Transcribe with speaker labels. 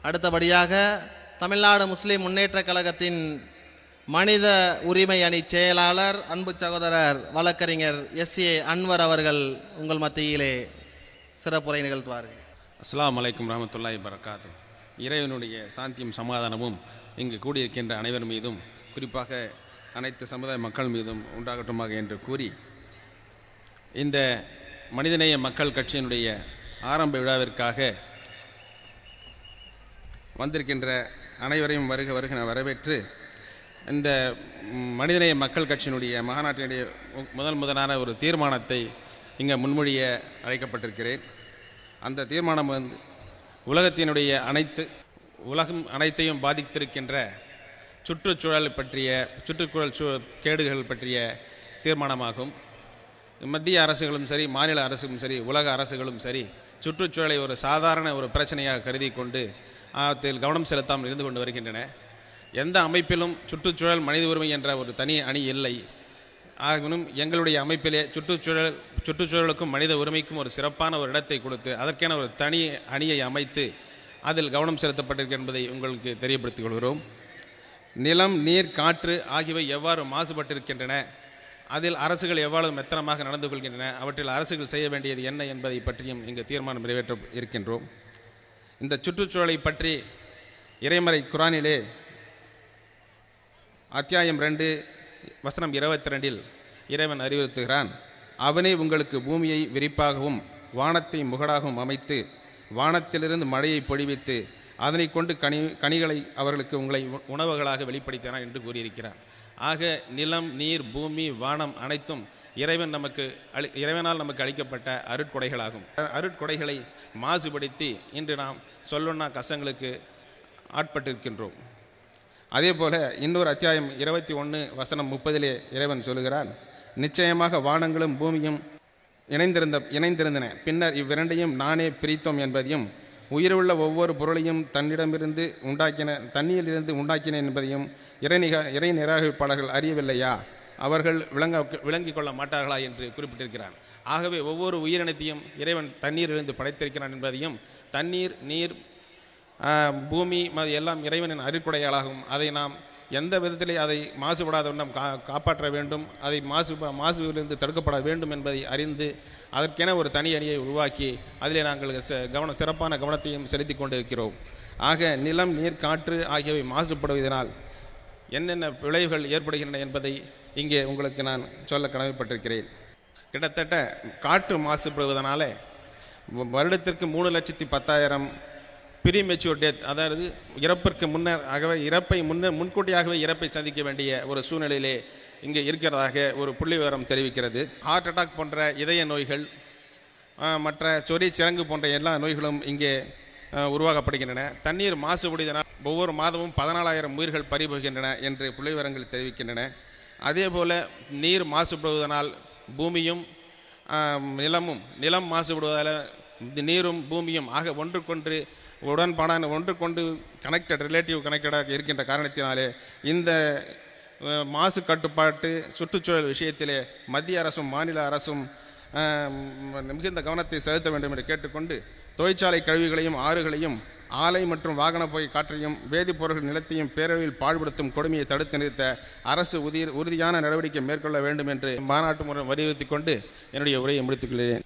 Speaker 1: அடுத்தபடியாக தமிழ்நாடு முஸ்லிம் முன்னேற்ற கழகத்தின் மனித உரிமை அணி செயலாளர் அன்பு சகோதரர் வழக்கறிஞர் SA அன்வர் அவர்கள் உங்கள் மத்தியிலே சிறப்புரை நிகழ்த்துவார்கள்.
Speaker 2: அஸ்ஸலாமு அலைக்கும் ரஹ்மத்துல்லாஹி வபரகாத்து. இறைவனுடைய சாந்தியும் சமாதானமும் இங்கு கூடியிருக்கின்ற அனைவர் மீதும், குறிப்பாக அனைத்து சமுதாய மக்கள் மீதும் உண்டாகட்டுமாக என்று கூறி, இந்த மனிதநேய மக்கள் கட்சியினுடைய ஆரம்ப விழாவிற்காக வந்திருக்கின்ற அனைவரையும் வருக வருக வரவேற்று, இந்த மனிதநேய மக்கள் கட்சியினுடைய மகாநாட்டினுடைய முதலான ஒரு தீர்மானத்தை இங்கே முன்மொழிய அழைக்கப்பட்டிருக்கிறேன். அந்த தீர்மானம் உலகத்தினுடைய உலகம் அனைத்தையும் பாதித்திருக்கின்ற சுற்றுச்சூழல் பற்றிய கேடுகள் பற்றிய தீர்மானமாகும். மத்திய அரசுகளும் சரி, மாநில அரசுகளும் சரி, உலக அரசுகளும் சரி, சுற்றுச்சூழலை ஒரு சாதாரண ஒரு பிரச்சனையாக கருதி கொண்டு அதில் கவனம் செலுத்தாமல் இருந்து கொண்டு வருகின்றன. எந்த அமைப்பிலும் சுற்றுச்சூழல் மனித உரிமை என்ற ஒரு தனி அணி இல்லை. ஆகினும் எங்களுடைய அமைப்பிலே சுற்றுச்சூழலுக்கும் மனித உரிமைக்கும் ஒரு சிறப்பான ஒரு இடத்தை கொடுத்து அதற்கென ஒரு தனி அணியை அமைத்து அதில் கவனம் செலுத்தப்பட்டிருக்கு என்பதை உங்களுக்கு தெரியப்படுத்திக் கொள்கிறோம். நிலம், நீர், காற்று ஆகியவை எவ்வாறு மாசுபட்டிருக்கின்றன, அதில் அரசுகள் எவ்வாறு மெத்தனமாக நடந்து கொள்கின்றன, அவற்றில் அரசுகள் செய்ய வேண்டியது என்ன என்பதை பற்றியும் இங்கு தீர்மானம் நிறைவேற்ற இருக்கின்றோம். இந்த சுற்றுச்சூழலை பற்றி இறைமறை குர்ஆனிலே அத்தியாயம் 2 வசனம் 22 இறைவன் அறிவுறுத்துகிறான், அவனே உங்களுக்கு பூமியை விரிப்பாகவும் வானத்தை முகடாகவும் அமைத்து வானத்திலிருந்து மழையை பொழிவித்து அதனை கொண்டு கனிகளை அவர்களுக்கு உங்களை உணவுகளாக வெளிப்படுத்தினான் என்று கூறியிருக்கிறார். ஆக நிலம், நீர், பூமி, வானம் அனைத்தும் இறைவனால் நமக்கு அளிக்கப்பட்ட அருட்கொடைகளாகும். அருட்கொடைகளை மாசுபடுத்தி இன்று நாம் சொல்லொன்னா கஷ்டங்களுக்கு ஆட்பட்டிருக்கின்றோம். அதே போல இன்னொரு அத்தியாயம் 21 வசனம் 30 இறைவன் சொல்லுகிறான், நிச்சயமாக வானங்களும் பூமியும் இணைந்திருந்தன, பின்னர் இவ்விரண்டையும் நானே பிரித்தோம் என்பதையும், உயிருள்ள ஒவ்வொரு பொருளையும் தன்னிடமிருந்து தண்ணீரிலிருந்து உண்டாக்கினேன் என்பதையும் இறை நிராகரிப்பாளர்கள் அறியவில்லையா, அவர்கள் விளங்கிக் கொள்ள மாட்டார்களா என்று குறிப்பிட்டிருக்கிறான். ஆகவே ஒவ்வொரு உயிரினத்தையும் இறைவன் தண்ணீரிலிருந்து படைத்திருக்கிறான் என்பதையும், தண்ணீர், நீர், பூமி எல்லாம் இறைவனின் அருட்கொடைகளாகும். அதை நாம் எந்த விதத்திலே அதை மாசுபடாத வண்ணம் காப்பாற்ற வேண்டும், அதை மாசுவிலிருந்து தடுக்கப்பட வேண்டும் என்பதை அறிந்து அதற்கென ஒரு தனி அணியை உருவாக்கி அதிலே நாங்கள் சிறப்பான கவனத்தையும் செலுத்தி கொண்டிருக்கிறோம். ஆக நிலம், நீர், காற்று ஆகியவை மாசுபடுவதனால் என்னென்ன விளைவுகள் ஏற்படுகின்றன என்பதை இங்கே உங்களுக்கு நான் சொல்ல கடமைப்பட்டிருக்கிறேன். கிட்டத்தட்ட காற்று மாசுபடுவதனால வருடத்திற்கு 3,10,000 ப்ரீமெச்சூர் டெத், அதாவது இறப்பிற்கு முன்கூட்டியாகவே இறப்பை சந்திக்க வேண்டிய ஒரு சூழ்நிலையிலே இங்கே இருக்கிறதாக ஒரு புள்ளி விவரம் தெரிவிக்கிறது. ஹார்ட் அட்டாக் போன்ற இதய நோய்கள், மற்ற சொறி சிரங்கு போன்ற எல்லா நோய்களும் இங்கே உருவாக்கப்படுகின்றன. தண்ணீர் மாசுபடுவதனால் ஒவ்வொரு மாதமும் 14,000 உயிர்கள் பறிபோகின்றன என்று புள்ளி விவரங்கள் தெரிவிக்கின்றன. அதே போல் நீர் மாசுபடுவதனால் பூமியும் நிலம் மாசுபடுவதால் நீரும் பூமியும் ஆக ஒன்றுக்கொன்று ரிலேட்டிவ் கனெக்டடாக இருக்கின்ற காரணத்தினாலே இந்த மாசு கட்டுப்பாட்டு சுற்றுச்சூழல் விஷயத்திலே மத்திய அரசும் மாநில அரசும் மிகுந்த கவனத்தை செலுத்த வேண்டும் என்று கேட்டுக்கொண்டு, தொழிற்சாலை கழிவுகளையும் ஆறுகளையும் ஆலை மற்றும் வாகன புகை காற்றையும் வேதிப்பொருட்கள் நிலத்தையும் பேரளவில் பாழ்படுத்தும் கொடுமையை தடுத்து நிறுத்த அரசு உறுதியான நடவடிக்கை மேற்கொள்ள வேண்டும் என்று மாநாட்டு மூலம் வலியுறுத்தி கொண்டு என்னுடைய உரையை முடித்துக் கொள்கிறேன்.